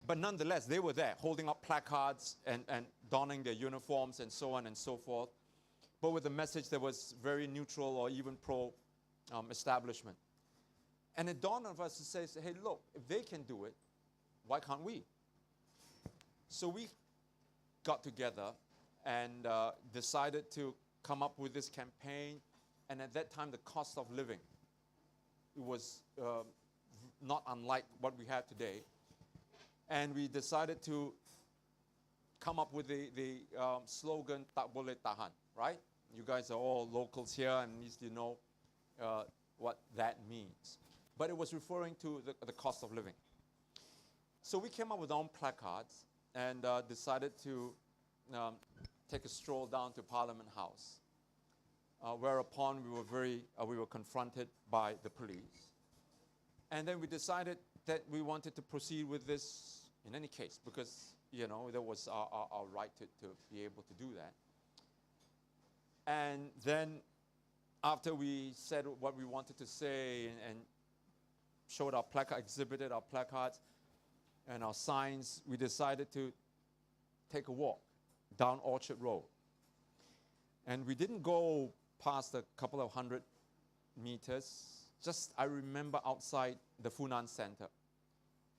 But nonetheless, they were there, holding up placards and donning their uniforms and so on and so forth, but with a message that was very neutral or even pro-establishment. And it dawned on us to say, hey, look, if they can do it, why can't we? So we got together and decided to come up with this campaign. And at that time, the cost of living, it was not unlike what we have today. And we decided to come up with the slogan, Tak Boleh Tahan, right? You guys are all locals here, and at least you know what that means. But it was referring to the cost of living. So we came up with our own placards and decided to take a stroll down to Parliament House, whereupon we were confronted by the police. And then we decided that we wanted to proceed with this in any case, because, you know, that was our right to be able to do that. And then after we said what we wanted to say and showed our placard, exhibited our placards and our signs, we decided to take a walk down Orchard Road. And we didn't go past a couple of 100 meters. Just, I remember outside the Funan Center,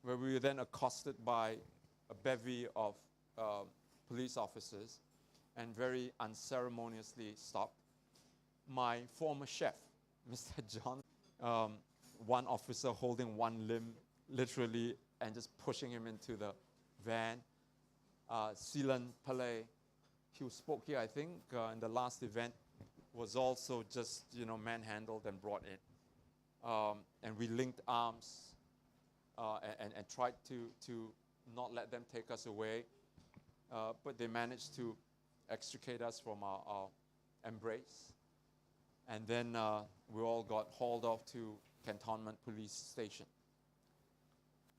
where we were then accosted by a bevy of police officers and very unceremoniously stopped. My former chef, Mr. John, one officer holding one limb, literally, and just pushing him into the van. Silan Pillay, who spoke here, I think, in the last event, was also just, you know, manhandled and brought in. And we linked arms and tried to not let them take us away. But they managed to extricate us from our embrace. And then we all got hauled off to Cantonment Police Station.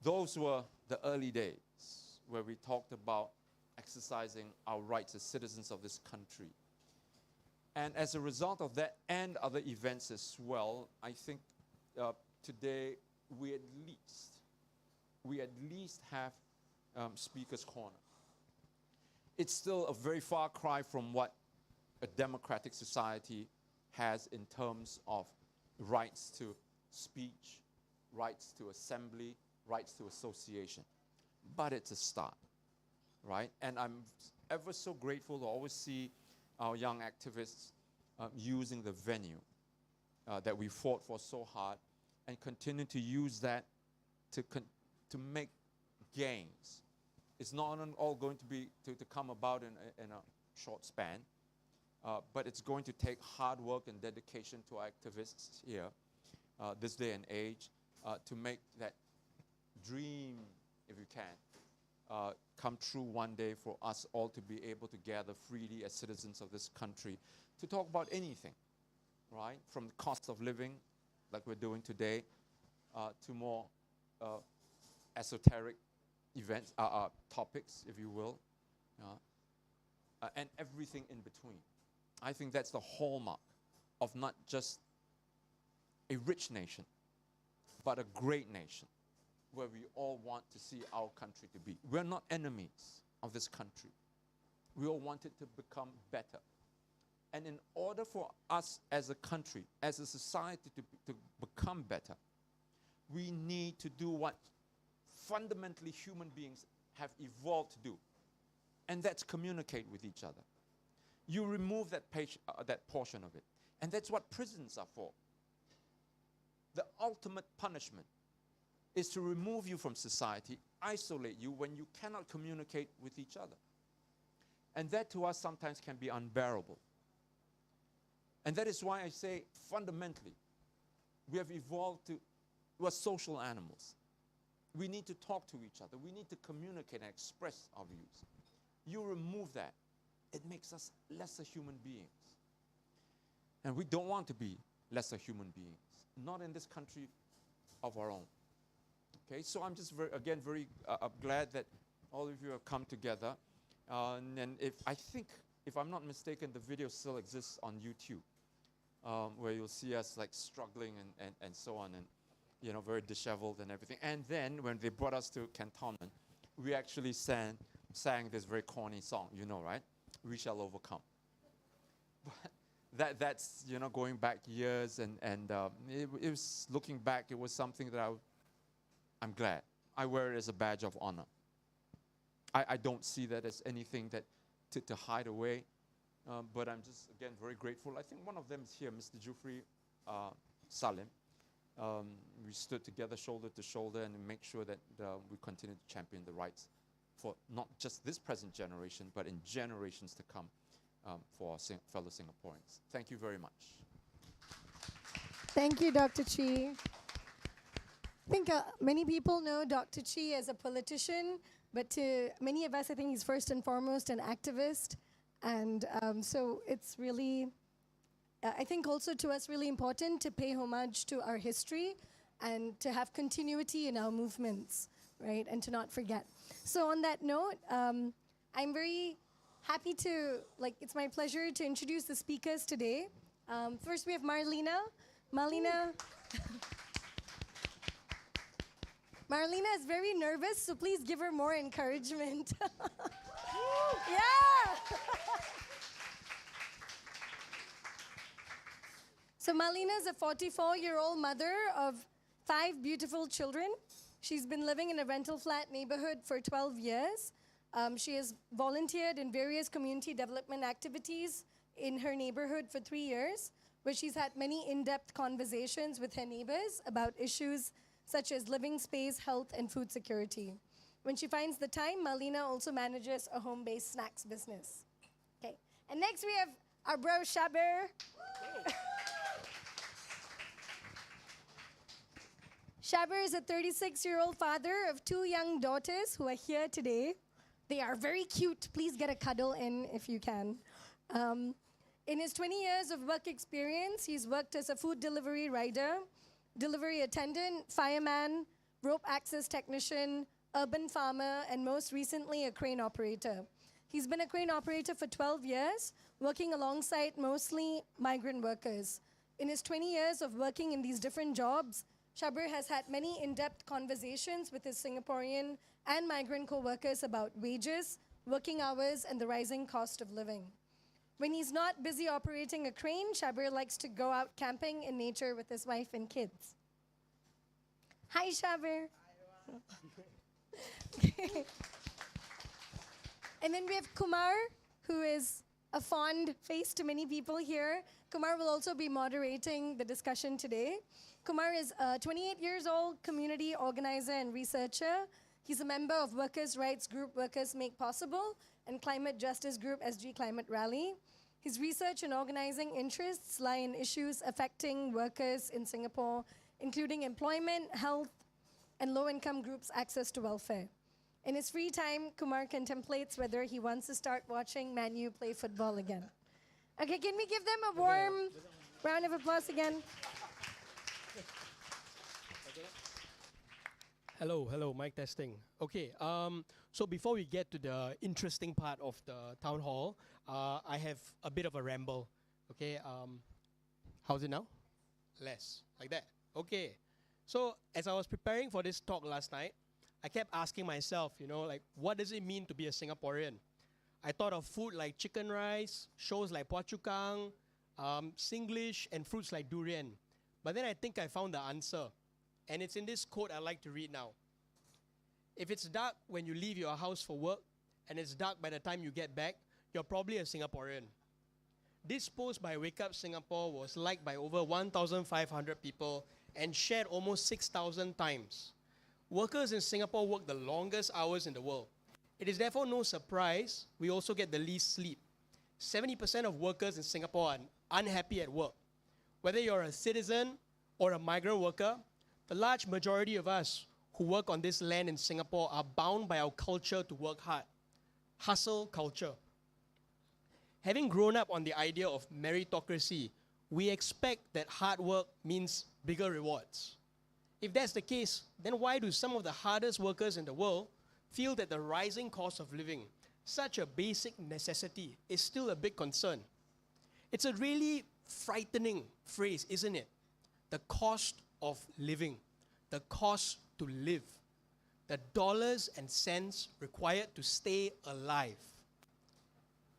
Those were the early days where we talked about exercising our rights as citizens of this country. And as a result of that and other events as well, I think today we at least have Speaker's Corner. It's still a very far cry from what a democratic society has in terms of rights to speech, rights to assembly, rights to association. But it's a start, right? And I'm ever so grateful to always see our young activists using the venue that we fought for so hard and continue to use that to make gains. It's not all going to be to come about in a short span, but it's going to take hard work and dedication to our activists here, this day and age, to make that dream, if you can, come true one day for us all to be able to gather freely as citizens of this country to talk about anything, right? From the cost of living, like we're doing today, to more esoteric events, topics, if you will, and everything in between. I think that's the hallmark of not just a rich nation, but a great nation, where we all want to see our country to be. We're not enemies of this country. We all want it to become better. And in order for us as a country, as a society to become better, we need to do what fundamentally human beings have evolved to do, and that's communicate with each other. You remove that portion of it, and that's what prisons are for. The ultimate punishment is to remove you from society, isolate you when you cannot communicate with each other. And that to us sometimes can be unbearable. And that is why I say fundamentally, we have evolved to, we're social animals. We need to talk to each other. We need to communicate and express our views. You remove that, it makes us lesser human beings. And we don't want to be lesser human beings, not in this country of our own. Okay, so I'm just very glad that all of you have come together. And if I'm not mistaken, the video still exists on YouTube, where you'll see us like struggling and so on, and very disheveled and everything. And then when they brought us to Cantonment, we actually sang this very corny song, you know, right? We shall overcome. But that's, you know, going back years, and it was, looking back, it was something that I'm glad. I wear it as a badge of honor. I don't see that as anything that to hide away, but I'm just, again, very grateful. I think one of them is here, Mr. Jufri Salim. We stood together shoulder to shoulder and make sure that we continue to champion the rights for not just this present generation, but in generations to come, for our fellow Singaporeans. Thank you very much. Thank you, Dr. Chi. I think many people know Dr. Chi as a politician, but to many of us, I think he's first and foremost an activist. And so it's really, I think also to us, really important to pay homage to our history and to have continuity in our movements, right? And to not forget. So on that note, I'm very happy to, it's my pleasure to introduce the speakers today. First we have Marlina. Malina. Marlina is very nervous, so please give her more encouragement. Yeah! So Malina is a 44-year-old mother of 5 beautiful children. She's been living in a rental flat neighborhood for 12 years. She has volunteered in various community development activities in her neighborhood for 3 years, where she's had many in-depth conversations with her neighbors about issues such as living space, health, and food security. When she finds the time, Malina also manages a home-based snacks business. Okay, and next we have our bro Shabir. Shabir is a 36-year-old father of 2 young daughters who are here today. They are very cute. Please get a cuddle in if you can. In his 20 years of work experience, he's worked as a food delivery rider, delivery attendant, fireman, rope access technician, urban farmer, and most recently a crane operator. He's been a crane operator for 12 years, working alongside mostly migrant workers. In his 20 years of working in these different jobs, Shabir has had many in-depth conversations with his Singaporean and migrant co-workers about wages, working hours, and the rising cost of living. When he's not busy operating a crane, Shabir likes to go out camping in nature with his wife and kids. Hi, Shabir. Hi. And then we have Kumar, who is a fond face to many people here. Kumar will also be moderating the discussion today. Kumar is a 28 years old community organizer and researcher. He's a member of workers' rights group Workers Make Possible and climate justice group SG Climate Rally. His research and organizing interests lie in issues affecting workers in Singapore, including employment, health, and low-income groups' access to welfare. In his free time, Kumar contemplates whether he wants to start watching Man U play football again. Okay, can we give them a warm round of applause again? Hello, mic testing. Okay, so before we get to the interesting part of the town hall, I have a bit of a ramble. Okay, how's it now? Less, like that. Okay, so as I was preparing for this talk last night, I kept asking myself, what does it mean to be a Singaporean? I thought of food like chicken rice, shows like Phua Chu Kang, Singlish, and fruits like durian. But then I think I found the answer. And it's in this quote I'd like to read now. If it's dark when you leave your house for work, and it's dark by the time you get back, you're probably a Singaporean. This post by Wake Up Singapore was liked by over 1,500 people and shared almost 6,000 times. Workers in Singapore work the longest hours in the world. It is therefore no surprise we also get the least sleep. 70% of workers in Singapore are unhappy at work. Whether you're a citizen or a migrant worker, the large majority of us who work on this land in Singapore are bound by our culture to work hard. Hustle culture. Having grown up on the idea of meritocracy, we expect that hard work means bigger rewards. If that's the case, then why do some of the hardest workers in the world feel that the rising cost of living, such a basic necessity, is still a big concern? It's a really frightening phrase, isn't it? The cost of living, the cost to live. the dollars and cents required to stay alive.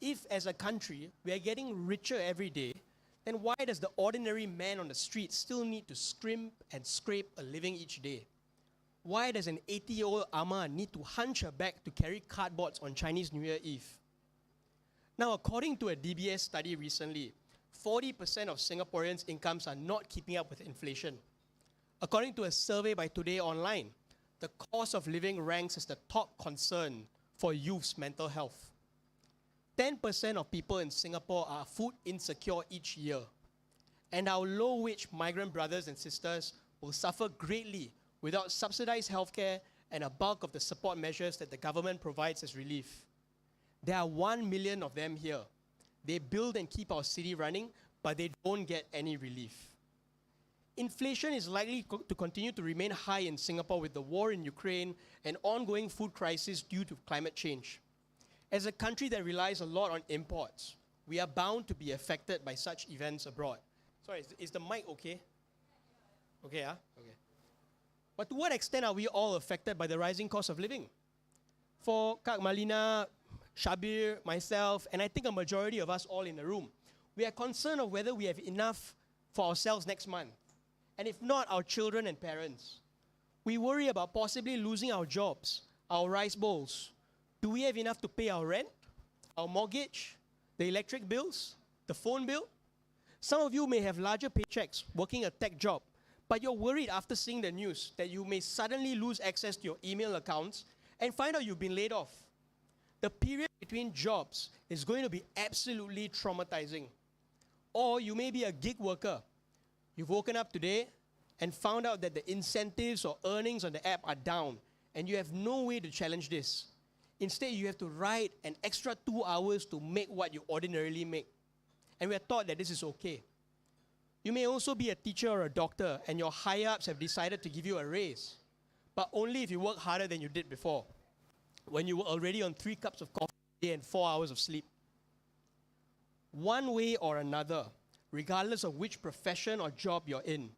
If, as a country, we are getting richer every day, then why does the ordinary man on the street still need to scrimp and scrape a living each day? Why does an 80-year-old Amma need to hunch her back to carry cardboards on Chinese New Year Eve? Now, according to a DBS study recently, 40% of Singaporeans' incomes are not keeping up with inflation. According to a survey by Today Online, the cost of living ranks as the top concern for youth's mental health. 10% of people in Singapore are food insecure each year. And our low-wage migrant brothers and sisters will suffer greatly without subsidized healthcare and a bulk of the support measures that the government provides as relief. There are 1 million of them here. They build and keep our city running, but they don't get any relief. Inflation is likely to continue to remain high in Singapore with the war in Ukraine and ongoing food crisis due to climate change. As a country that relies a lot on imports, we are bound to be affected by such events abroad. Sorry, is the mic okay? Okay, okay. But to what extent are we all affected by the rising cost of living? For Kak Malina, Shabir, myself, and I think a majority of us all in the room, we are concerned of whether we have enough for ourselves next month. And if not, our children and parents. We worry about possibly losing our jobs, our rice bowls. Do we have enough to pay our rent, our mortgage, the electric bills, the phone bill? Some of you may have larger paychecks working a tech job, but you're worried after seeing the news that you may suddenly lose access to your email accounts and find out you've been laid off. The period between jobs is going to be absolutely traumatizing. Or you may be a gig worker. You've woken up today and found out that the incentives or earnings on the app are down, and you have no way to challenge this. Instead, you have to write an extra 2 hours to make what you ordinarily make. And we are taught that this is okay. You may also be a teacher or a doctor, and your higher-ups have decided to give you a raise, but only if you work harder than you did before, when you were already on 3 cups of coffee a day and 4 hours of sleep. One way or another, regardless of which profession or job you're in,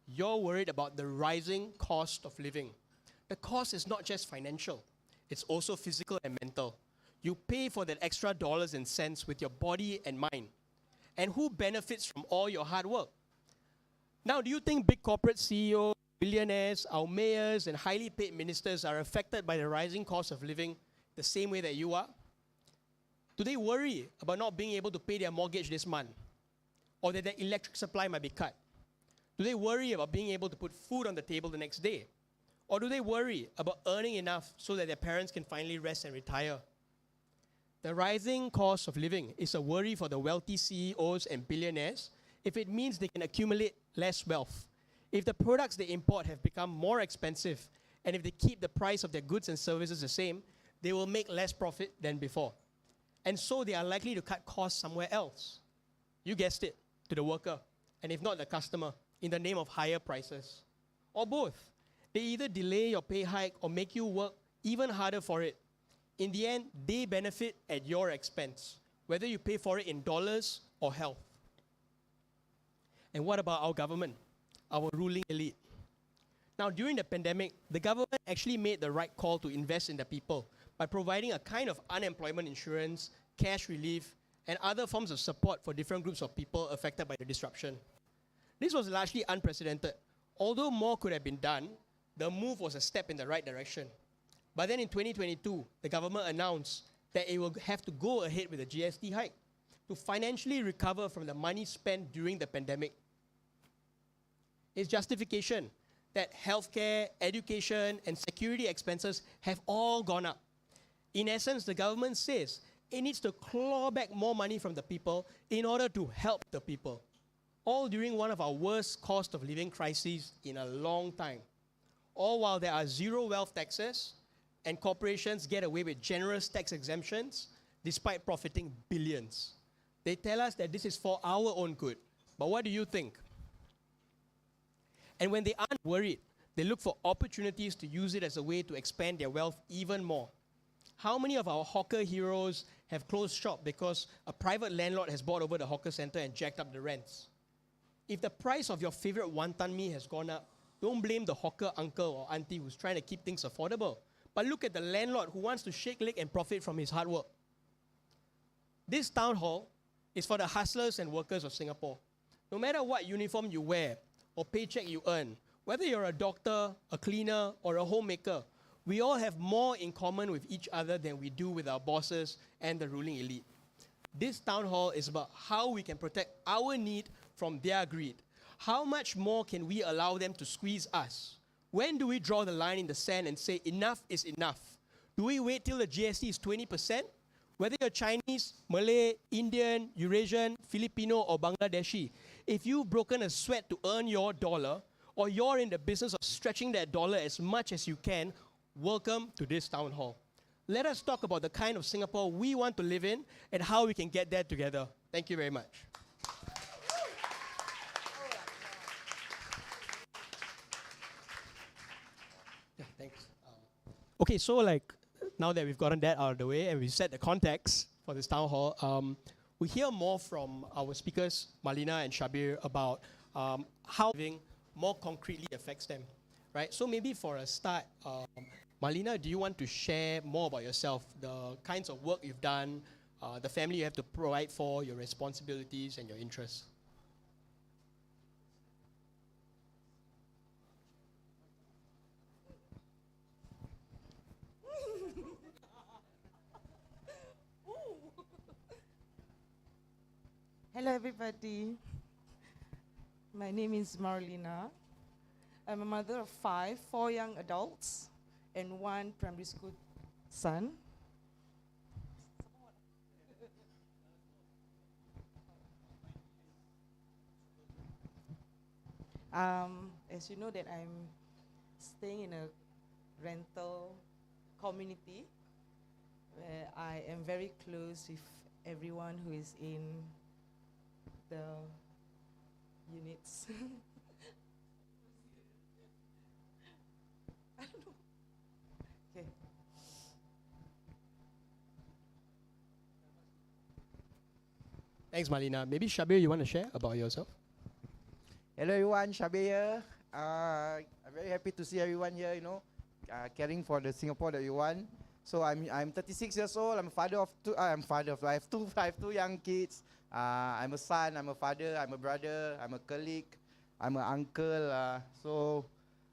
you're worried about the rising cost of living. The cost is not just financial, it's also physical and mental. You pay for that extra dollars and cents with your body and mind. And who benefits from all your hard work? Now, do you think big corporate CEOs, billionaires, our mayors, and highly paid ministers are affected by the rising cost of living the same way that you are? Do they worry about not being able to pay their mortgage this month? Or that their electric supply might be cut? Do they worry about being able to put food on the table the next day? Or do they worry about earning enough so that their parents can finally rest and retire? The rising cost of living is a worry for the wealthy CEOs and billionaires if it means they can accumulate less wealth. If the products they import have become more expensive, and if they keep the price of their goods and services the same, they will make less profit than before. And so they are likely to cut costs somewhere else. You guessed it, to the worker, and if not the customer, in the name of higher prices. Or both. They either delay your pay hike or make you work even harder for it. In the end, they benefit at your expense, whether you pay for it in dollars or health. And what about our government, our ruling elite? Now, during the pandemic, the government actually made the right call to invest in the people by providing a kind of unemployment insurance, cash relief, and other forms of support for different groups of people affected by the disruption. This was largely unprecedented. Although more could have been done, the move was a step in the right direction. But then in 2022, the government announced that it will have to go ahead with the GST hike to financially recover from the money spent during the pandemic. Its justification that healthcare, education, and security expenses have all gone up. In essence, the government says it needs to claw back more money from the people in order to help the people, all during one of our worst cost of living crises in a long time. All while there are zero wealth taxes and corporations get away with generous tax exemptions despite profiting billions. They tell us that this is for our own good. But what do you think? And when they aren't worried, they look for opportunities to use it as a way to expand their wealth even more. How many of our hawker heroes have closed shop because a private landlord has bought over the hawker center and jacked up the rents? If the price of your favorite wonton mee has gone up, Don't blame the hawker uncle or auntie who's trying to keep things affordable. But look at the landlord who wants to shake leg and profit from his hard work. This town hall is for the hustlers and workers of Singapore. No matter what uniform you wear or paycheck you earn, whether you're a doctor, a cleaner, or a homemaker, we all have more in common with each other than we do with our bosses and the ruling elite. This town hall is about how we can protect our need from their greed. How much more can we allow them to squeeze us? When do we draw the line in the sand and say enough is enough? Do we wait till the GST is 20%? Whether you're Chinese, Malay, Indian, Eurasian, Filipino, or Bangladeshi, if you've broken a sweat to earn your dollar, or you're in the business of stretching that dollar as much as you can, welcome to this town hall. Let us talk about the kind of Singapore we want to live in and how we can get there together. Thank you very much. Yeah, thanks. Okay, so now that we've gotten that out of the way and we've set the context for this town hall, we hear more from our speakers, Marlina and Shabir, about how living more concretely affects them, right? So maybe for a start, Marlina, do you want to share more about yourself, the kinds of work you've done, the family you have to provide for, your responsibilities and your interests? Hello, everybody. My name is Marlina. I'm a mother of four young adults, and one primary school son. As you know that I'm staying in a rental community where I am very close with everyone who is in the units. I don't know. Okay. Thanks, Malina. Maybe Shabir, you want to share about yourself? Hello everyone, Shabir here. I'm very happy to see everyone here, caring for the Singapore that you want. So I'm 36 years old. I'm a father of two. I have two young kids. I'm a son. I'm a father. I'm a brother. I'm a colleague. I'm an uncle. So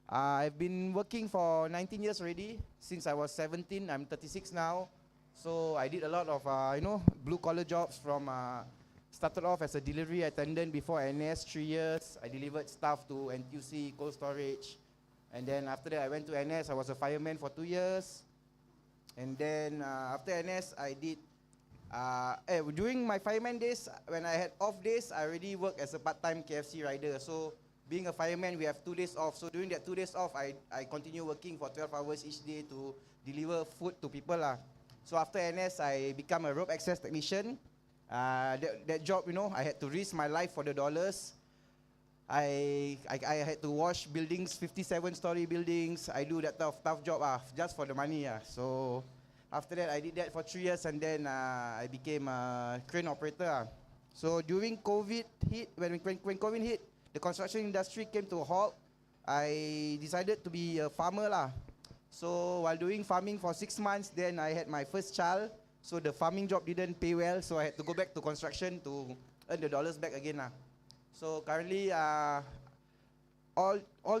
I've been working for 19 years already. Since I was 17, I'm 36 now. So I did a lot of blue collar jobs from. Started off as a delivery attendant before NS, 3 years. I delivered stuff to NTUC, cold storage. And then after that, I went to NS. I was a fireman for 2 years. And then after NS, I did, during my fireman days, when I had off days, I already worked as a part-time KFC rider. So being a fireman, we have 2 days off. So during that 2 days off, I continue working for 12 hours each day to deliver food to people. So after NS, I become a rope access technician. That job, I had to risk my life for the dollars. I had to wash buildings, 57-story buildings. I do that tough job just for the money. So after that, I did that for 3 years, and then I became a crane operator. So during COVID hit, when COVID hit, the construction industry came to a halt. I decided to be a farmer. So while doing farming for 6 months, then I had my first child. So the farming job didn't pay well, so I had to go back to construction to earn the dollars back again. So currently, all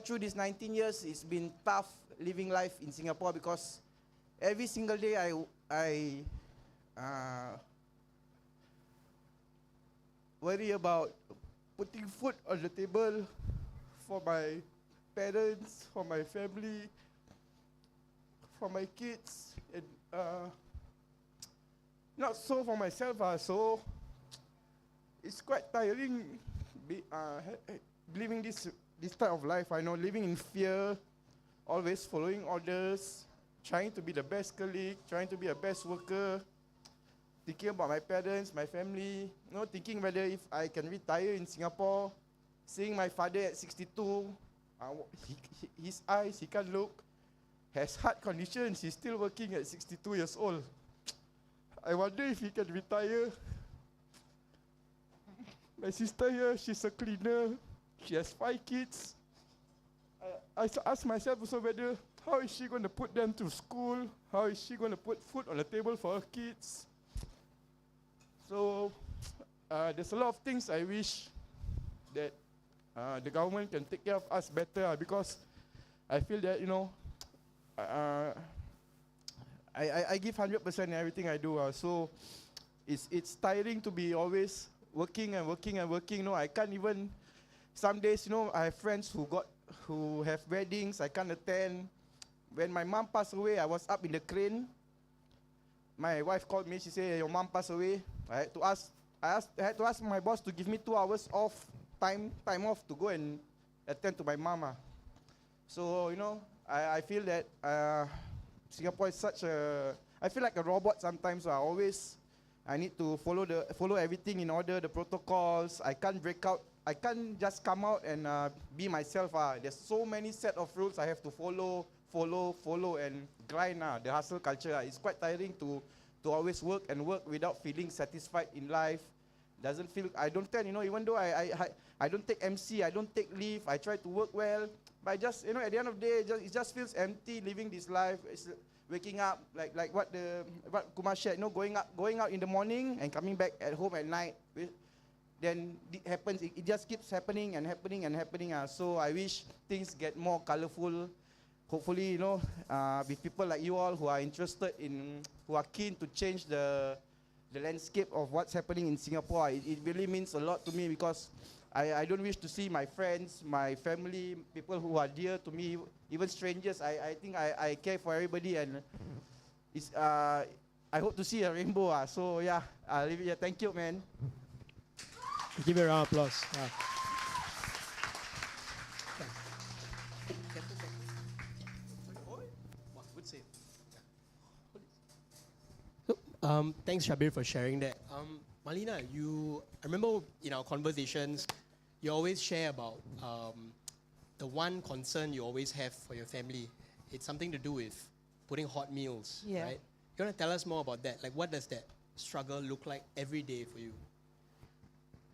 through these 19 years, it's been tough living life in Singapore because every single day I worry about putting food on the table for my parents, for my family, for my kids, and not so for myself. So it's quite tiring living this type of life. I know, living in fear, always following orders, trying to be the best colleague, trying to be a best worker, thinking about my parents, my family, thinking whether if I can retire in Singapore, seeing my father at 62, his eyes, he can't look, has heart conditions, he's still working at 62 years old. I wonder if he can retire. My sister here, she's a cleaner. She has 5 kids. ask myself also whether how is she going to put them to school? How is she going to put food on the table for her kids? So there's a lot of things I wish that the government can take care of us better because I feel that, you know, I give 100% in everything I do. So it's tiring to be always working and working and working. You know, I can't even, some days, you know, I have friends who have weddings, I can't attend. When my mom passed away, I was up in the crane. My wife called me, she said, your mom passed away. I had to ask my boss to give me 2 hours off, time off to go and attend to my mama. So, you know, I feel that Singapore is such a, I feel like a robot sometimes. I need to follow everything in order, the protocols. I can't break out. I can't just come out and be myself. There's so many set of rules I have to follow and grind. The hustle culture. It's quite tiring to always work and work without feeling satisfied in life. Doesn't feel, I don't tell, you know, even though I don't take MC, I don't take leave, I try to work well, but I just, you know, at the end of the day, it just feels empty living this life. It's waking up, like what Kumar shared, you know, going out in the morning and coming back at home at night. Then it happens, it just keeps happening and happening and happening. So I wish things get more colorful. Hopefully, you know, with people like you all who are interested in, who are keen to change the landscape of what's happening in Singapore. It really means a lot to me because I don't wish to see my friends, my family, people who are dear to me, even strangers. I think I care for everybody, and it's, I hope to see a rainbow. So yeah, I'll leave it here. Thank you, man. Give a round of applause. Thanks, Shabir, for sharing that. Malina, I remember in our conversations, you always share about the one concern you always have for your family. It's something to do with putting hot meals, right? You want to tell us more about that? Like, what does that struggle look like every day for you?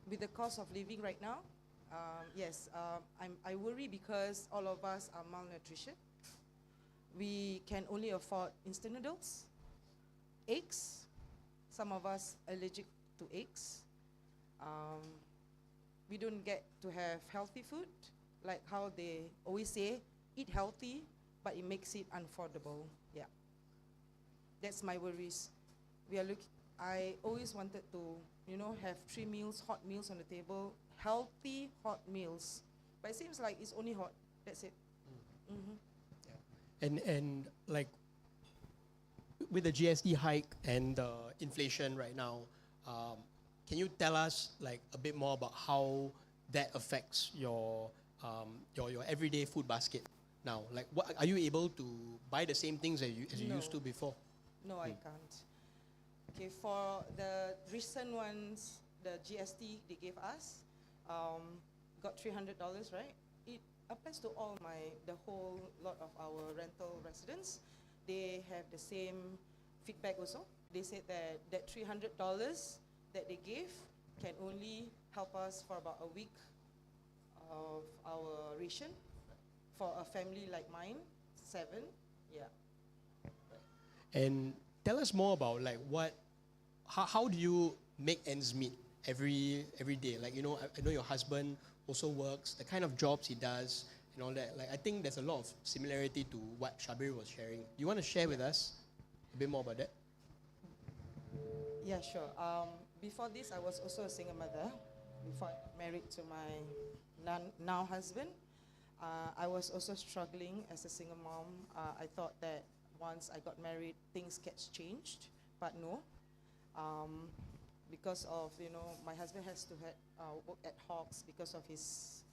With the cost of living right now, yes, I worry because all of us are malnutrition. We can only afford instant noodles, eggs. Some of us allergic to eggs. We don't get to have healthy food, like how they always say, eat healthy, but it makes it unaffordable. Yeah, that's my worries. I always wanted to, you know, have 3 meals, hot meals on the table, healthy hot meals. But it seems like it's only hot. That's it. Yeah. And like with the GST hike and the inflation right now, can you tell us like a bit more about how that affects your everyday food basket now? Like, what are you able to buy the same things as you used to before? No, I can't. Okay, for the recent ones, the GST they gave us, got $300, right? It applies to the whole lot of our rental residents. They have the same feedback also. They said that $300 that they gave can only help us for about a week of our ration. For a family like mine, 7, yeah. And tell us more about like how do you make ends meet every day? Like, you know, I know your husband also works, the kind of jobs he does and all that. Like, I think there's a lot of similarity to what Shabir was sharing. You want to share with us a bit more about that? Yeah, sure. Before this, I was also a single mother. Before I got married to my now husband, I was also struggling as a single mom. I thought that once I got married, things gets changed, but no. Because of, you know, my husband has to work at Hawks because of his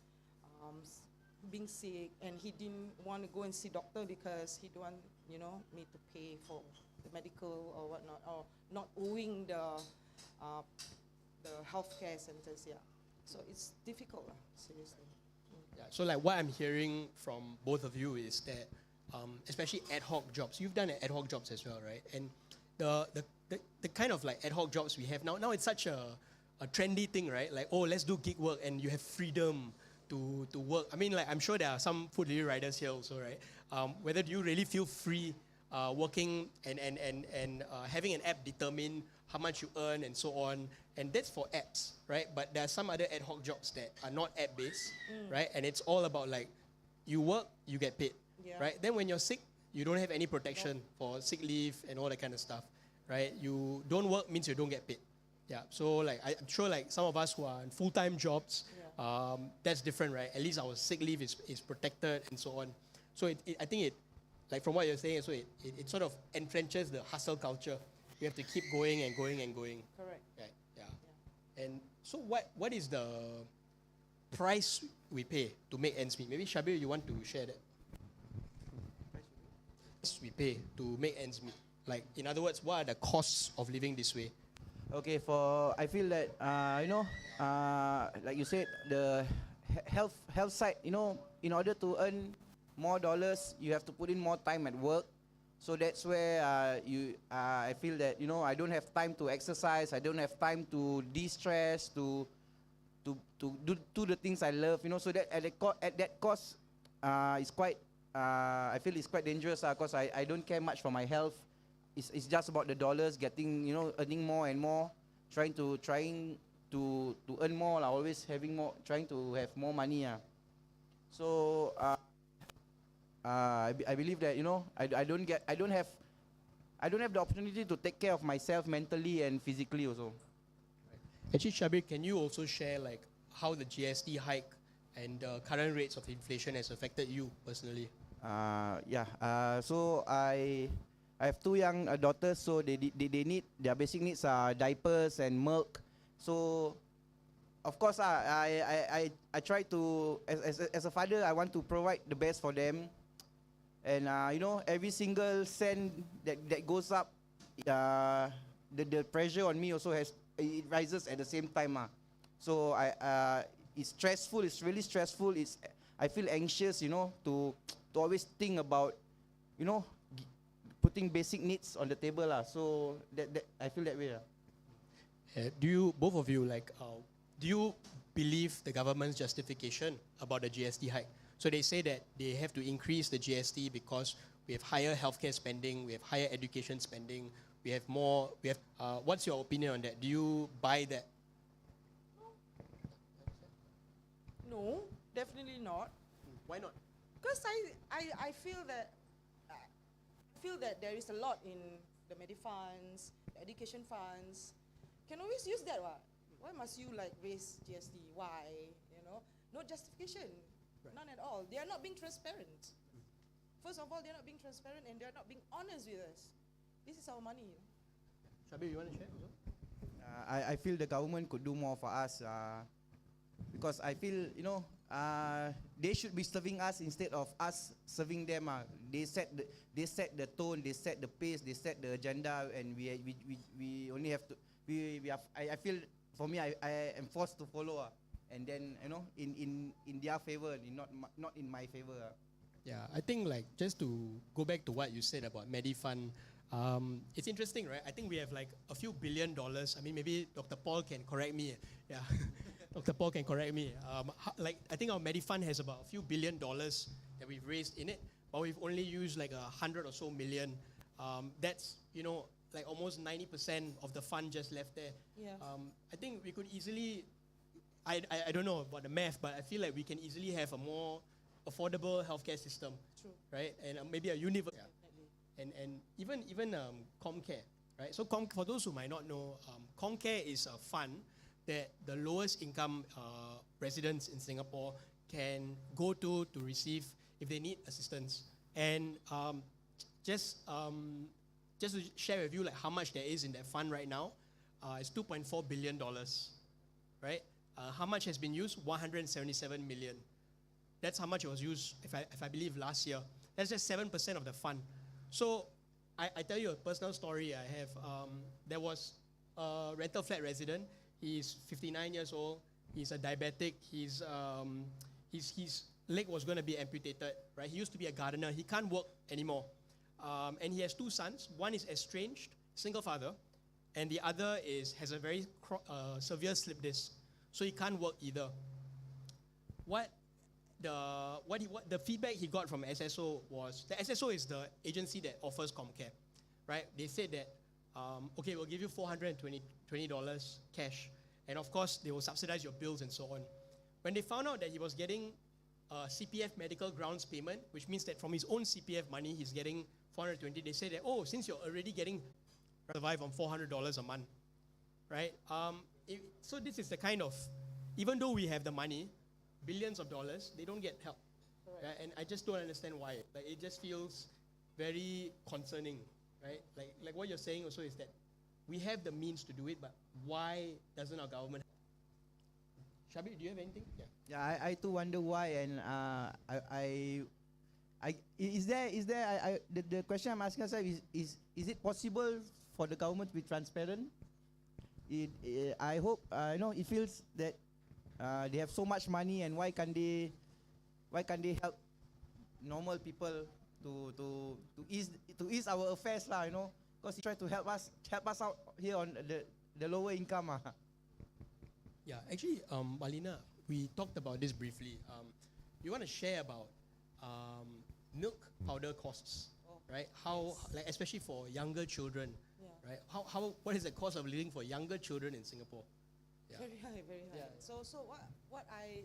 being sick, and he didn't want to go and see doctor because he don't want, you know, me to pay for the medical or whatnot, or not owing the healthcare centers. Yeah, so it's difficult, seriously. Yeah. So like what I'm hearing from both of you is that, especially ad hoc jobs. You've done ad hoc jobs as well, right? And the kind of like ad hoc jobs we have now it's such a trendy thing, right? Like, oh, let's do gig work, and you have freedom to work? I mean, like, I'm sure there are some food delivery riders here also, right? Whether do you really feel free working and having an app determine how much you earn and so on, and that's for apps, right? But there are some other ad hoc jobs that are not app-based, right? And it's all about like, you work, you get paid, right? Then when you're sick, you don't have any protection for sick leave and all that kind of stuff, right? You don't work means you don't get paid. Yeah, so like I'm sure like some of us who are in full-time jobs, that's different, right? At least our sick leave is protected and so on. So I think it, like from what you're saying, so it sort of entrenches the hustle culture. You have to keep going and going and going. Correct. Right. Yeah. And so what is the price we pay to make ends meet? Maybe Shabir, you want to share that? Price we pay to make ends meet. Like, in other words, what are the costs of living this way? Okay, I feel that like you said, the health side, in order to earn more dollars, you have to put in more time at work. So that's where I feel that I don't have time to exercise, I don't have time to de-stress, to do the things I love. So that at that cost, it's quite. I feel it's quite dangerous because I don't care much for my health. It's just about the dollars, getting, earning more and more, trying to earn more, always having more, trying to have more money. So I believe that I don't have the opportunity to take care of myself mentally and physically also. Actually, Shabir, can you also share like how the GST hike and the current rates of inflation has affected you personally? So I have two young daughters, so they need, their basic needs are diapers and milk. So of course I try to, as a father, I want to provide the best for them. And every single cent that goes up, the pressure on me also it rises at the same time. So it's stressful. It's really stressful. I feel anxious, to always think about, putting basic needs on the table. So that I feel that way. Do you, both of you, like, do you believe the government's justification about the GST hike? So they say that they have to increase the GST because we have higher healthcare spending, we have higher education spending, we have more. What's your opinion on that? Do you buy that? No, definitely not. Why not? Because I feel that there is a lot in the funds, the education funds. Can always use that. Why must you like raise GST? Why? No justification. Right. None at all. They are not being transparent. First of all, they are not being transparent and they are not being honest with us. This is our money. Shabir, you want to share also? I feel the government could do more for us because I feel, they should be serving us instead of us serving them. They set the tone, they set the pace, they set the agenda, and we only have to. I feel, for me, I am forced to follow. And then, in their favor, not in my favor. Yeah, I think like just to go back to what you said about Medifund, it's interesting, right? I think we have like a few $1 billion. I mean, maybe Dr. Paul can correct me. Yeah, Dr. Paul can correct me. Like I think our Medifund has about a few $1 billion that we've raised in it, but we've only used like 100 or so million. That's like almost 90% of the fund just left there. Yeah. I think we could easily. I don't know about the math, but I feel like we can easily have a more affordable healthcare system. True. Right? And maybe a universal. Yeah. And even Comcare, right? So for those who might not know, Comcare is a fund that the lowest income residents in Singapore can go to receive if they need assistance. And just to share with you like how much there is in that fund right now, it's $2.4 billion, right? How much has been used? 177 million. That's how much it was used, if I believe, last year. That's just 7% of the fund. So I tell you a personal story I have. There was a rental flat resident. He's 59 years old. He's a diabetic. His leg was going to be amputated, right? He used to be a gardener. He can't work anymore. And he has two sons. One is estranged, single father, and the other has a very severe slip disc. So he can't work either. what the feedback he got from SSO was, the SSO is the agency that offers Comcare, right? They said that, okay, we'll give you $420 cash, and of course they will subsidize your bills and so on. When they found out that he was getting CPF medical grounds payment, which means that from his own CPF money he's getting 420, they said that, oh, since you're already getting survive on $400 a month, right? So this is the kind of, even though we have the money, billions of dollars, they don't get help. Right? And I just don't understand why. Like, it just feels very concerning, right? Like what you're saying also is that we have the means to do it, but why doesn't our government? Shabir, do you have anything? Yeah. Yeah, I too wonder why, and the question I'm asking myself is it possible for the government to be transparent? I hope it feels that they have so much money, and why can't they help normal people to ease our affairs lah, because he try to help us out here on the lower income. Yeah, actually, Malina, we talked about this briefly. You want to share about milk powder costs, right? How, like, especially for younger children, right? What is the cost of living for younger children in Singapore? Yeah. Very high, very high. Yeah. So what I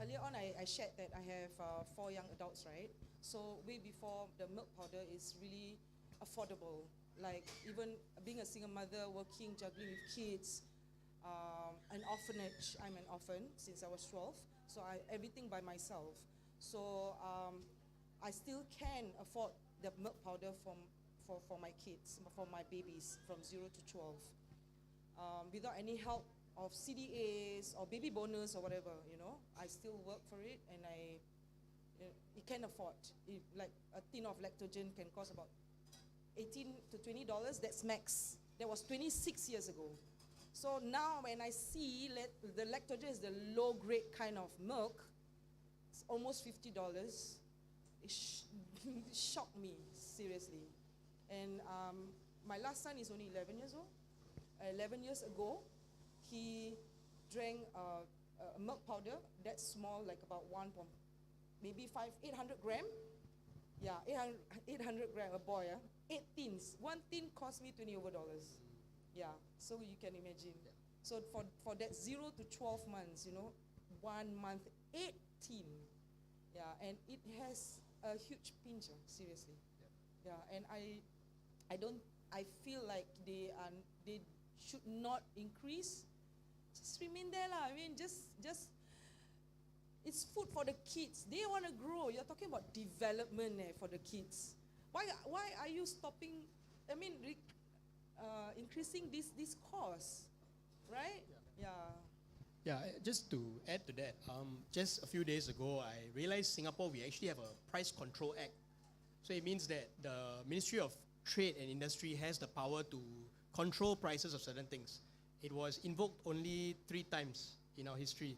earlier on I shared that I have 4 young adults, right? So way before, the milk powder is really affordable. Like, even being a single mother, working, juggling with kids, an orphanage. I'm an orphan since I was 12, so everything by myself. So I still can afford the milk powder for my kids, for my babies from 0 to 12, without any help of CDAs or baby bonus or whatever. I still work for it, and it can afford. Like a tin of lactogen can cost about $18 to $20. That's max. That was 26 years ago. So now when I see the lactogen is the low grade kind of milk, it's almost $50. It shocked me, seriously. And my last son is only 11 years old. 11 years ago, he drank a milk powder that's small, like about maybe 800 gram. Yeah, 800 gram, a boy. 8 tins. 1 tin cost me $20 over. Yeah, so you can imagine. Yeah. So for that 0 to 12 months, 1 month, 18. Yeah, and it has a huge pinch, seriously. Yeah, and I feel like they should not increase. Just remain there lah. I mean, just it's food for the kids. They want to grow. You're talking about development for the kids. Why are you stopping? I mean, increasing this cost, right? Yeah, just to add to that, just a few days ago, I realized Singapore, we actually have a Price Control Act. So it means that the Ministry of Trade and Industry has the power to control prices of certain things. It was invoked only 3 times in our history.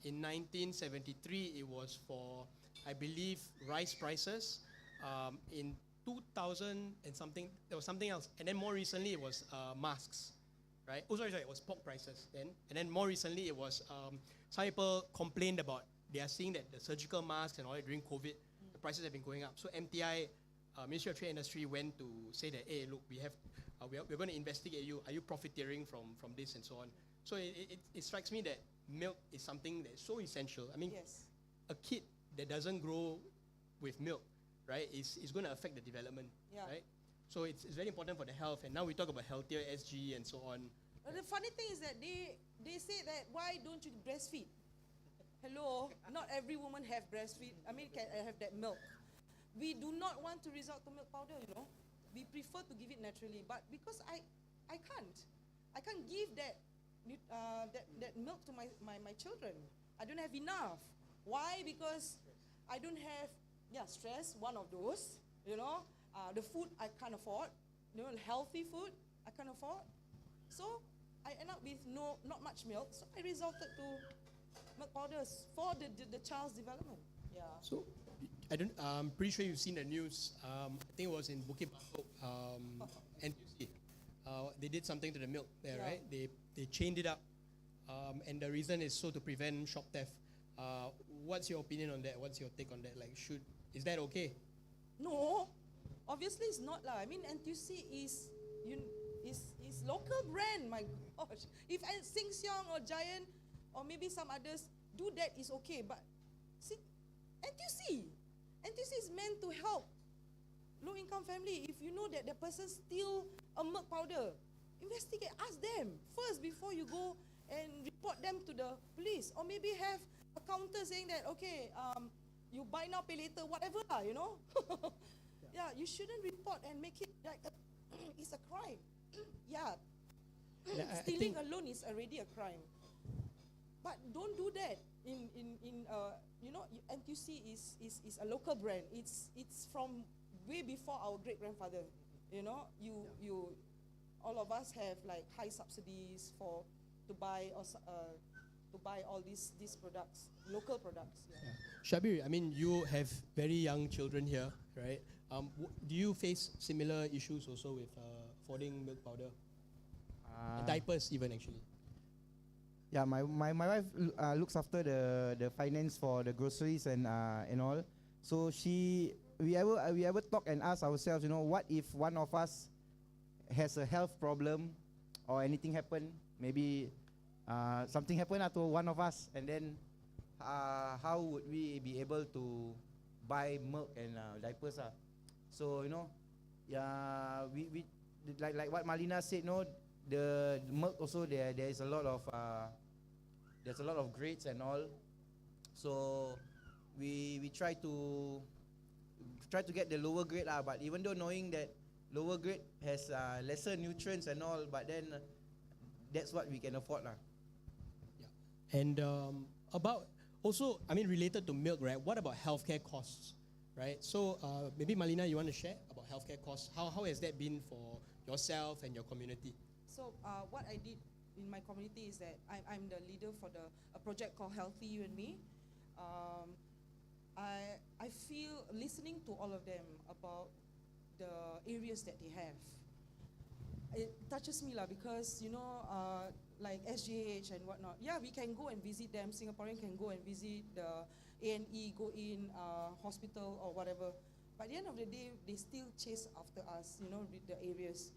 In 1973, it was for, I believe, rice prices. In 2000 and something, there was something else. And then more recently, it was masks, right? Oh, sorry, it was pork prices then. And then more recently, it was, some people complained about, they are seeing that the surgical masks and all that during COVID, the prices have been going up. So MTI, Ministry of Trade and Industry, went to say that, hey, look, we're going to investigate you. Are you profiteering from this and so on? So it strikes me that milk is something that is so essential. I mean, Yes. a kid that doesn't grow with milk, right, is going to affect the development, right? So it's very important for the health. And now we talk about healthier SG and so on. But the funny thing is that they say that, why don't you breastfeed? Hello, not every woman have breastfeed. I mean, can have that milk. We do not want to resort to milk powder, We prefer to give it naturally, but because I can't give that milk to my children. I don't have enough. Why? Because I don't have stress. One of those. The food I can't afford. Healthy food I can't afford. So I end up with not much milk. So I resorted to milk powders for the child's development. Yeah. So I'm pretty sure you've seen the news. I think it was in Bukit Batok, NTUC. They did something to the milk there, right? They chained it up and the reason is so to prevent shop theft. What's your opinion on that? What's your take on that? Like, is that okay? No, obviously it's not lah. I mean, NTUC is local brand. My gosh, if Sheng Siong or Giant or maybe some others do that, is okay. But see, NTUC is meant to help low-income family. If you know that the person steal a milk powder, investigate. Ask them first before you go and report them to the police, or maybe have a counter saying that okay, you buy now, pay later, whatever lah, you know. Yeah, you shouldn't report and make it like it's a crime. Yeah, stealing alone is already a crime. But don't do that. You know, NTUC is a local brand. It's from way before our great grandfather. You know, all of us have like high subsidies to buy all these products, local products. Yeah. Shabir, I mean, you have very young children here, right? Do you face similar issues also with affording milk powder? Diapers even, actually. Yeah, my wife looks after the finance for the groceries and all. So we ever talk and ask ourselves, you know, what if one of us has a health problem or anything happen? Maybe something happened to one of us, and then how would we be able to buy milk and diapers? So you know, yeah, we like what Malina said, no, the milk also there is a lot of there's a lot of grades and all. So we try to get the lower grade but even though knowing that lower grade has lesser nutrients and all, but then that's what we can afford Yeah. And about also, I mean, related to milk, right? What about healthcare costs, right? So maybe Malina, you want to share about healthcare costs? How has that been for yourself and your community? So what I did in my community is that I'm the leader for a project called Healthy You and Me. I feel listening to all of them about the areas that they have, it touches me because you know, like SGH and whatnot. Yeah, we can go and visit them. Singaporean can go and visit the A&E, go in hospital or whatever. But at the end of the day, they still chase after us, you know, with the areas.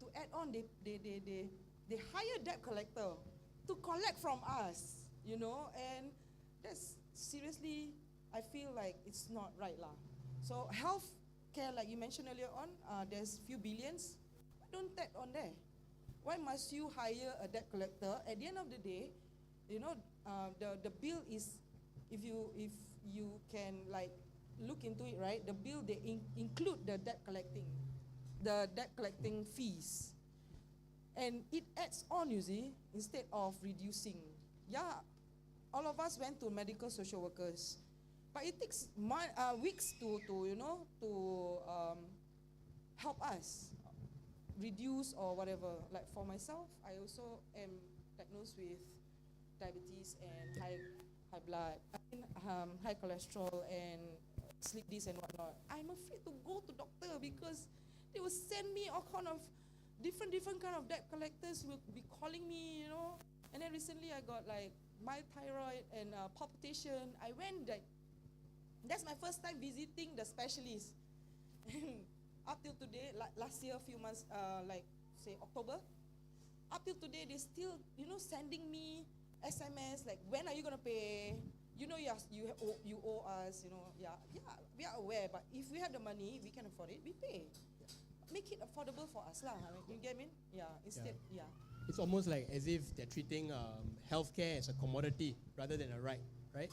To add on, they hire debt collector to collect from us, you know, and that's seriously, I feel like it's not right lah. So health care, like you mentioned earlier on, there's few billions. Why don't that on there? Why must you hire a debt collector? At the end of the day, you know, the bill is, if you can like look into it, right? The bill, they include the debt collecting fees, and it adds on, you see, instead of reducing. Yeah, all of us went to medical social workers, but it takes weeks to you know, to help us reduce or whatever. Like for myself, I also am diagnosed with diabetes and high blood, high cholesterol and sleep disc and whatnot. I'm afraid to go to doctor because they will send me all kind of different kind of debt collectors will be calling me, you know. And then recently I got like mild thyroid and palpitation. I went that's my first time visiting the specialist. Up till today, last year, a few months, like say October, up till today, they still, you know, sending me SMS like, when are you gonna pay? You know, you owe us. You know, yeah, we are aware. But if we have the money, we can afford it. We pay. Make it affordable for us, lah. You get me? Yeah. Instead, yeah. It's almost like as if they're treating healthcare as a commodity rather than a right, right?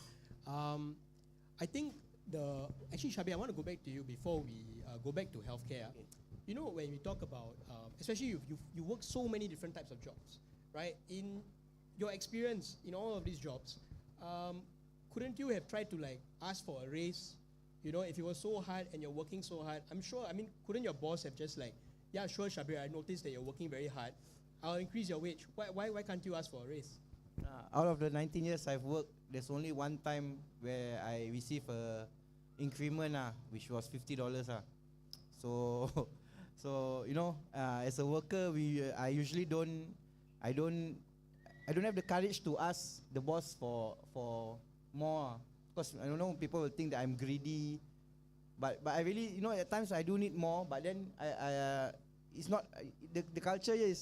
I think actually, Shabir, I want to go back to you before we go back to healthcare. Okay. You know, when we talk about, especially you work so many different types of jobs, right? In your experience in all of these jobs, couldn't you have tried to like ask for a raise? You know, if it was so hard and you're working so hard, I'm sure, I mean, couldn't your boss have just like, yeah, sure, Shabir, I noticed that you're working very hard. I'll increase your wage. Why can't you ask for a raise? Out of the 19 years I've worked, there's only one time where I receive a increment, which was $50. So you know, as a worker, I usually don't I don't have the courage to ask the boss for more, because I don't know, people will think that I'm greedy, but I really, you know, at times I do need more, but then it's not the culture here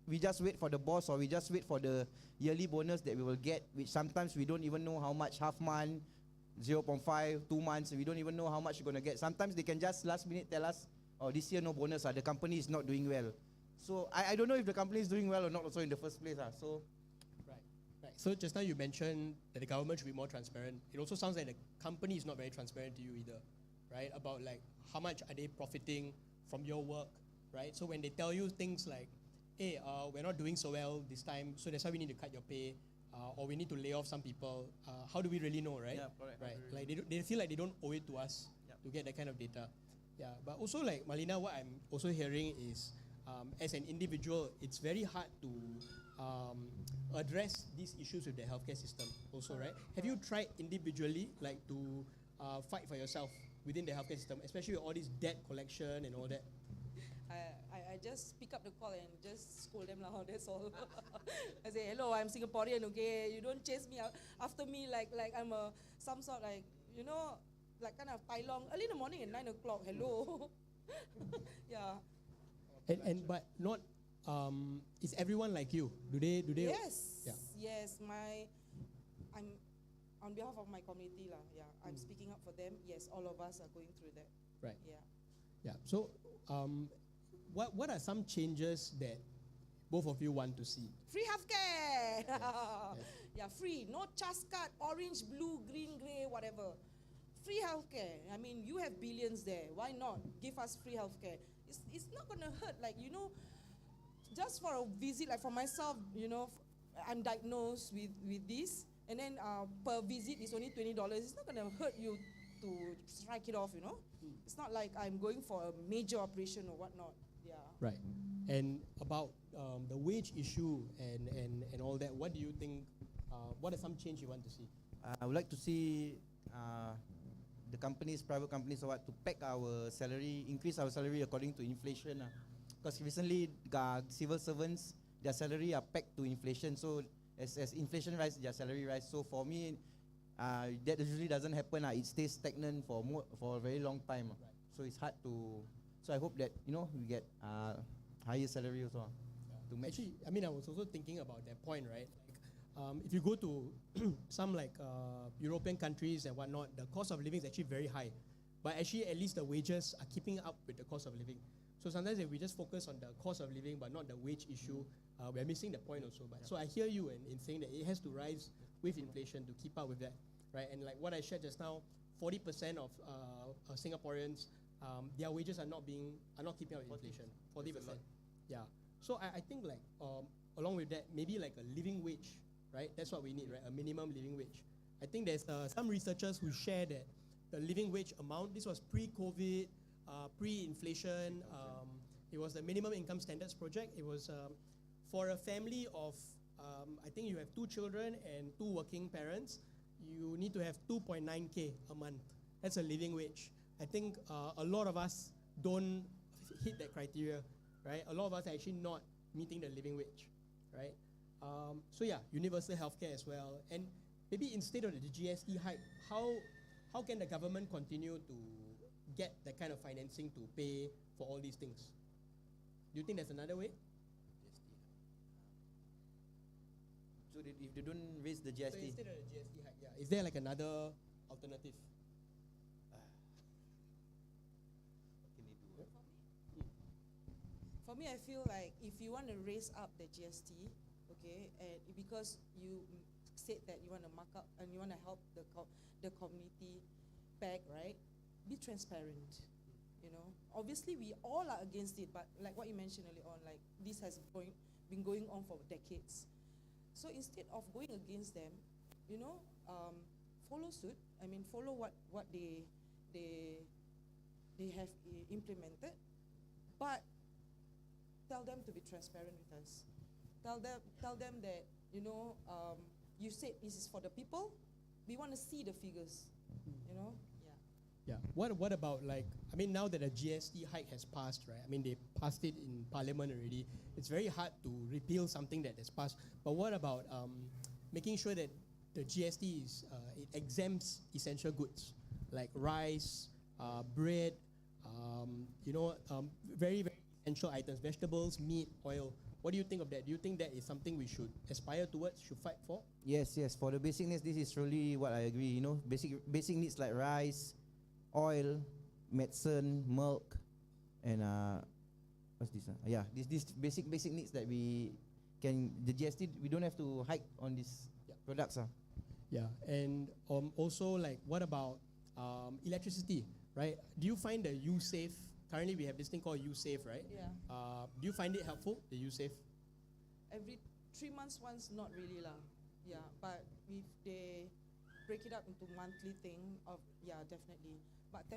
we just wait for the boss, or we just wait for the yearly bonus that we will get, which sometimes we don't even know how much, half month, 0.5, 2 months, we don't even know how much you're gonna get. Sometimes they can just last minute tell us, oh, this year no bonus, the company is not doing well. So I don't know if the company is doing well or not also in the first place. So Right. So just now you mentioned that the government should be more transparent. It also sounds like the company is not very transparent to you either, right? About like how much are they profiting from your work, right? So when they tell you things like, hey, we're not doing so well this time, so that's why we need to cut your pay, or we need to lay off some people, how do we really know, right? Yeah, correct. Right. Like they feel like they don't owe it to us to get that kind of data. Yeah, but also like Malina, what I'm also hearing is, as an individual, it's very hard to address these issues with the healthcare system also, right? Have you tried individually like to fight for yourself within the healthcare system, especially with all this debt collection and all that? I just pick up the call and just scold them lah. That's all. I say, hello, I'm Singaporean, okay? You don't chase me after me like I'm some sort like, you know, like kind of tai long early in the morning at 9 o'clock. Hello. Yeah. But not is everyone like you? Do they? Yes. Yeah. Yes. I'm on behalf of my community lah. Yeah. I'm speaking up for them. Yes, all of us are going through that. Right. Yeah. Yeah. So, what are some changes that both of you want to see? Free healthcare. Yes. Yeah, free. No CHAS card, orange, blue, green, grey, whatever. Free healthcare. I mean, you have billions there. Why not give us free healthcare? It's not going to hurt. Like, you know, just for a visit, like for myself, you know, I'm diagnosed with this, and then per visit is only $20. It's not going to hurt you to strike it off, you know. It's not like I'm going for a major operation or whatnot. Yeah. Right. And about the wage issue and all that, what do you think? What are some change you want to see? I would like to see the companies, private companies, or what, to peg our salary, increase our salary according to inflation. Because recently, civil servants, their salary are pegged to inflation. So as inflation rises, their salary rises. So for me, that usually doesn't happen. It stays stagnant for a very long time. Right. So it's hard to. So I hope that, you know, we get higher salary also. To match. Actually, I mean, I was also thinking about that point, right? Like, if you go to some like European countries and whatnot, the cost of living is actually very high. But actually, at least the wages are keeping up with the cost of living. So sometimes if we just focus on the cost of living but not the wage issue, we're missing the point also. But so I hear you in saying that it has to rise with inflation to keep up with that, right? And like what I shared just now, 40% of Singaporeans, their wages are not keeping up with inflation. 40%. Yeah. So I think like along with that, maybe like a living wage, right? That's what we need, right? A minimum living wage. I think there's some researchers who share that the living wage amount, this was pre-COVID, pre-inflation. It was the Minimum Income Standards Project. It was for a family of, I think you have 2 children and 2 working parents, you need to have 2.9K a month. That's a living wage. I think a lot of us don't hit that criteria, right? A lot of us are actually not meeting the living wage, right? So yeah, universal healthcare as well. And maybe instead of the GST hike, how can the government continue to get that kind of financing to pay for all these things? Do you think there's another way? So if they don't raise the GST. So instead of the GST hike, yeah. Is there like another alternative? For me, I feel like if you want to raise up the GST, okay, and because you said that you want to mark up and you want to help the community back, right? Be transparent. You know, obviously we all are against it, but like what you mentioned earlier on, like this has been going on for decades. So instead of going against them, you know, follow suit. I mean, follow what they have implemented, but tell them to be transparent with us. Tell them that, you know, you said this is for the people. We want to see the figures, you know. Yeah. Yeah. What about like, I mean, now that a GST hike has passed, right? I mean, they passed it in Parliament already. It's very hard to repeal something that has passed. But what about making sure that the GST is it exempts essential goods like rice, bread, very very essential items, vegetables, meat, oil. What do you think of that? Do you think that is something we should aspire towards, should fight for? Yes, yes. For the basic needs, this is really what I agree. You know, basic needs like rice, oil, medicine, milk, and what's this? Yeah, this basic needs that we can, the GST, we don't have to hike on these products. Yeah, and also like what about electricity, right? Do you find the U-Save? Currently, we have this thing called U-Save, right? Yeah. Do you find it helpful, the U-Save? Every 3 months once, not really lah. Yeah, but if they break it up into monthly thing, definitely. But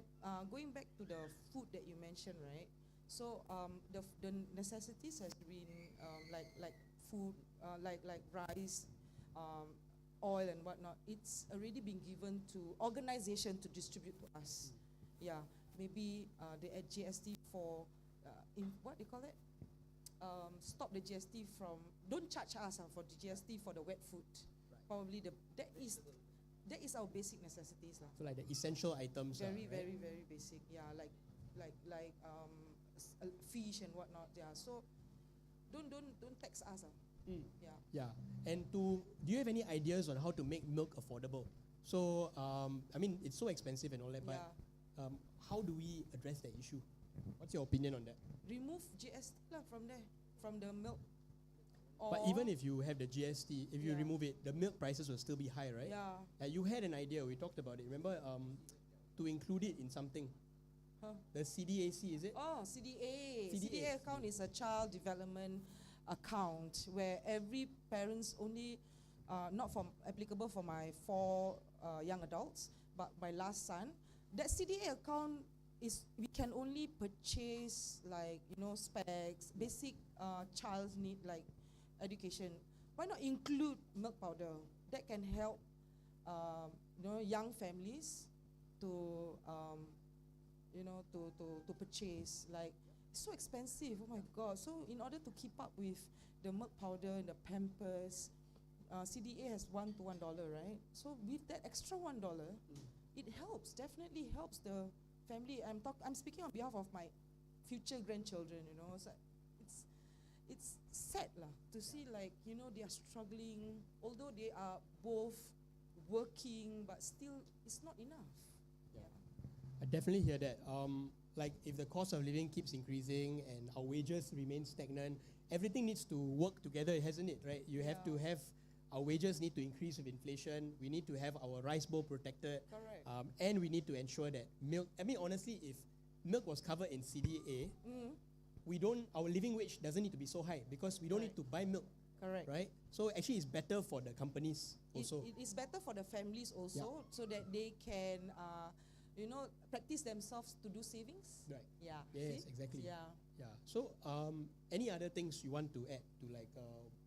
going back to the food that you mentioned, right? So the necessities has been like food, like rice, oil and whatnot. It's already been given to organization to distribute to us. Yeah, maybe they add GST for in what they call it. Stop the GST from, don't charge us for the GST for the wet food. Right. Probably that is our basic necessities lah. So like the essential items. Very right? very basic. Yeah, like fish and whatnot. Yeah, so don't tax us. Mm. Yeah. Yeah, and do you have any ideas on how to make milk affordable? So I mean it's so expensive and all that, but how do we address that issue? What's your opinion on that? Remove GST lah from there, from the milk. But even if you have the GST, if you remove it, the milk prices will still be high, right? Yeah. You had an idea, we talked about it. Remember to include it in something? Huh? The CDAC, is it? Oh, CDA account is a child development account where every parent's only, not applicable for my 4 young adults, but my last son. That CDA account is, we can only purchase like, specs, basic child's need like education. Why not include milk powder? That can help, young families to, to purchase. Like, it's so expensive, oh my God. So in order to keep up with the milk powder and the Pampers, CDA has $1 to $1, right? So with that extra $1, it helps, definitely helps the family. I'm speaking on behalf of my future grandchildren, it's sad lah to see like, they are struggling, although they are both working, but still it's not enough. Yeah. I definitely hear that. Like if the cost of living keeps increasing and our wages remain stagnant, everything needs to work together, hasn't it, right? You have to have, our wages need to increase with inflation, we need to have our rice bowl protected. Correct. And we need to ensure that milk, I mean honestly, if milk was covered in CDA, our living wage doesn't need to be so high because we don't need to buy milk. Correct. Right? So actually it's better for the companies also. It is better for the families also, so that they can, practice themselves to do savings. Right. Yeah. Yes, see? exactly. Yeah. Yeah. So any other things you want to add to like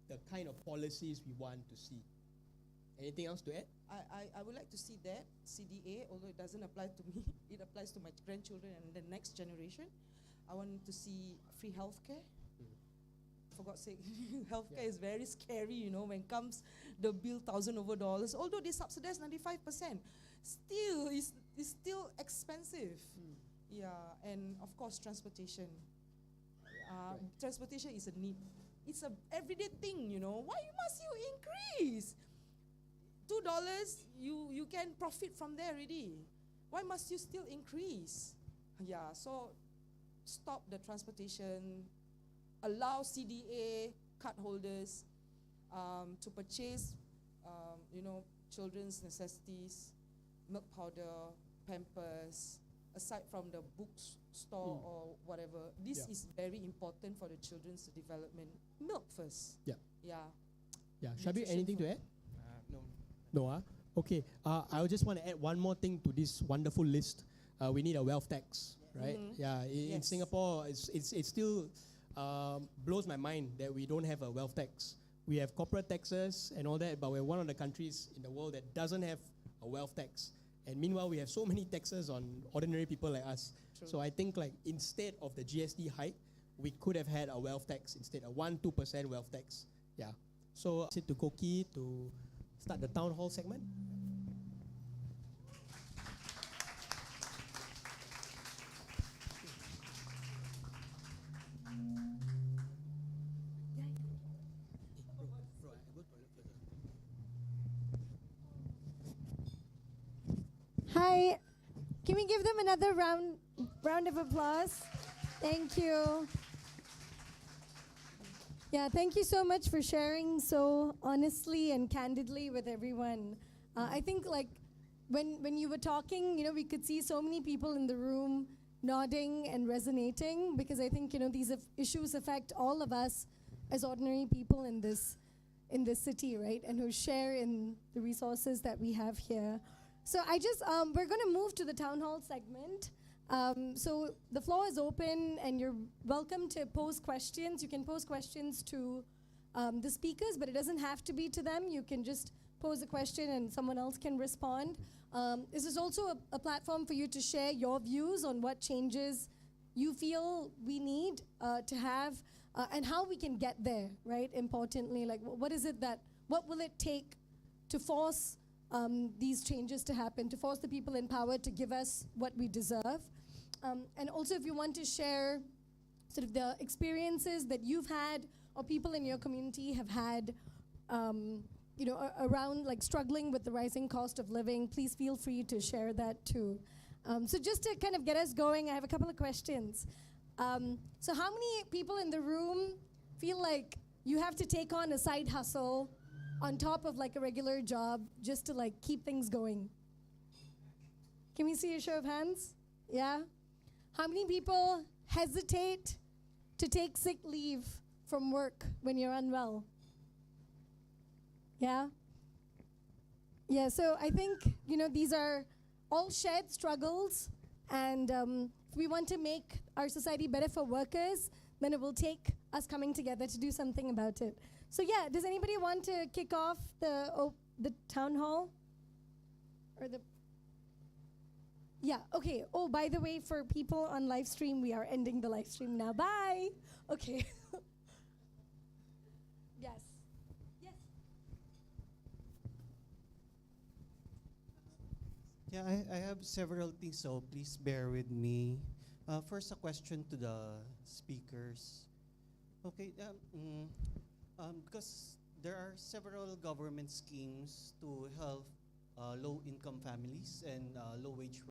the kind of policies we want to see? Anything else to add? I would like to see that CDA, although it doesn't apply to me, it applies to my grandchildren and the next generation. I want to see free healthcare. For God's sake, healthcare is very scary, when comes the bill $1,000 over. Although they subsidize 95%, still it's still expensive. Yeah, and of course transportation. Transportation is a need. It's a everyday thing, Why must you increase? $2, you can profit from there already. Why must you still increase? Yeah, so stop the transportation. Allow CDA card holders to purchase, children's necessities, milk powder, Pampers, aside from the bookstore or whatever. This is very important for the children's development. Milk first. Yeah. Yeah. Yeah. Shabir, anything to add? No. No, Okay. I just want to add one more thing to this wonderful list. We need a wealth tax, right? Yeah. In Singapore, it's still blows my mind that we don't have a wealth tax. We have corporate taxes and all that, but we're one of the countries in the world that doesn't have a wealth tax. And meanwhile, we have so many taxes on ordinary people like us. So I think like instead of the GST hike, we could have had a wealth tax instead, a 1-2% wealth tax. Yeah. So sit to Koki to start the town hall segment. Hi. Can we give them another round of applause? Thank you. Yeah, thank you so much for sharing so honestly and candidly with everyone. I think like when you were talking, you know, we could see so many people in the room nodding and resonating, because I think, you know, these issues affect all of us as ordinary people in this city, right? And who share in the resources that we have here. So we're going to move to the town hall segment. So the floor is open and you're welcome to pose questions. You can pose questions to the speakers, but it doesn't have to be to them. You can just pose a question and someone else can respond. This is also a platform for you to share your views on what changes you feel we need to have and how we can get there, right? Importantly, like what will it take to force these changes to happen, to force the people in power to give us what we deserve. And also if you want to share sort of the experiences that you've had or people in your community have had, you know, around like struggling with the rising cost of living, please feel free to share that too. So just to kind of get us going, I have a couple of questions. So how many people in the room feel like you have to take on a side hustle on top of like a regular job just to like keep things going? Can we see a show of hands? Yeah? How many people hesitate to take sick leave from work when you're unwell? Yeah? Yeah, so I think, you know, these are all shared struggles, and if we want to make our society better for workers, then it will take us coming together to do something about it. So yeah, does anybody want to kick off the town hall? Or the... Yeah, okay. Oh, by the way, for people on live stream, we are ending the live stream now. Bye. Okay. Yes. Yes. Yeah, I have several things, so please bear with me. First, a question to the speakers. Okay, because there are several government schemes to help low-income families and low-wage